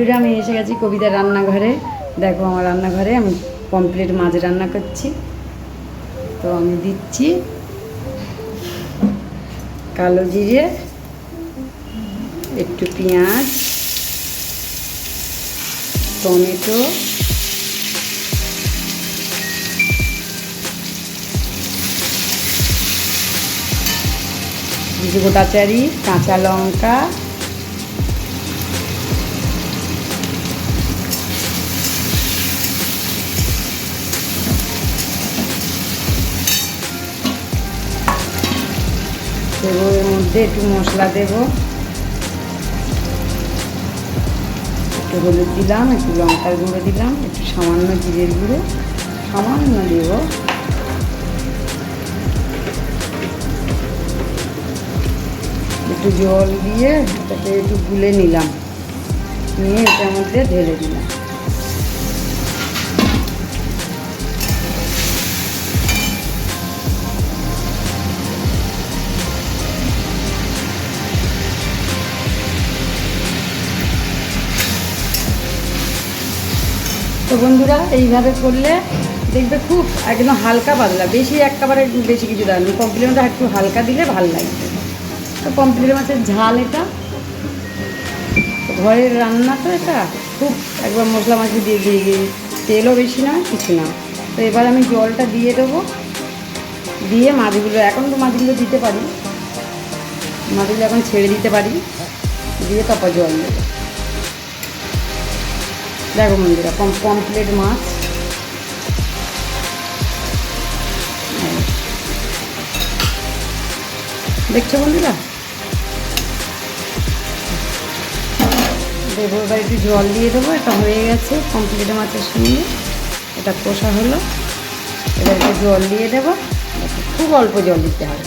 বন্ধুরা, আমি এসে গেছি কবিতার রান্নাঘরে। দেখো আমার রান্নাঘরে আমি কমপ্লিট মাছ রান্না করছি। তো আমি দিচ্ছি কালো জিরে, একটু পেঁয়াজ, টমেটো, কিছু গোটা চারি, কাঁচা লঙ্কা, দেবো এর মধ্যে একটু মশলা দেবো, একটু হলুদ দিলাম, একটু লঙ্কার গুঁড়ো দিলাম, একটু সামান্য জিরের গুঁড়ো সামান্য দেব, একটু জল দিয়ে এটাকে একটু গুলে নিলাম, নিয়ে এটার মধ্যে ঢেলে দিলাম। তো বন্ধুরা, এইভাবে করলে দেখবে খুব একদম হালকা পাতলা, বেশি একেবারে বেশি কিছু দেওয়া নেই, কমপ্লিমেন্টটা একটু হালকা দিলে ভালো লাগবে। তো কমপ্লিমেন্ট মাছের ঝাল এটা, ঘরের রান্না তো এটা খুব একবার মশলা মাছ দিয়ে দিয়ে তেলও বেশি না, কিছু না। তো এবার আমি জলটা দিয়ে দেবো, দিয়ে মাছগুলো, এখন তো মাছগুলো দিতে পারি, মাছগুলো এখন ছেড়ে দিতে পারি, দিয়ে তারপর জল দেবো। দেখো বন্ধুরা, কমপ্লিট মাছ দেখছো বন্ধুরা। দেবো এবার একটু জল দিয়ে দেবো, এটা হয়ে গেছে কমপ্লিট মাছের সঙ্গে, এটা কষা হলো। এবার একটু জল দিয়ে দেবো, খুব অল্প জল দিতে হবে।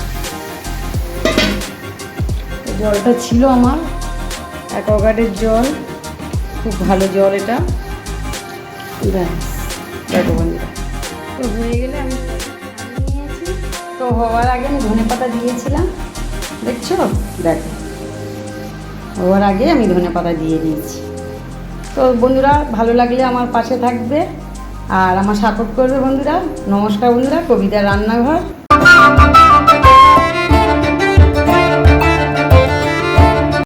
জলটা ছিল আমার অ্যাকোয়াগার্ডের জল, খুব ভালো জল এটা। দেখো বন্ধুরা, তো হয়ে গেলে আমি নিয়েছি। তো হওয়ার আগে আমি ধনেপাতা দিয়েছিলাম, দেখছো, দেখো হওয়ার আগে আমি ধনেপাতা দিয়ে দিয়েছি। তো বন্ধুরা, ভালো লাগলে আমার পাশে থাকবে আর আমার সাপোর্ট করবে বন্ধুরা। নমস্কার বন্ধুরা, কবিতার রান্নাঘর।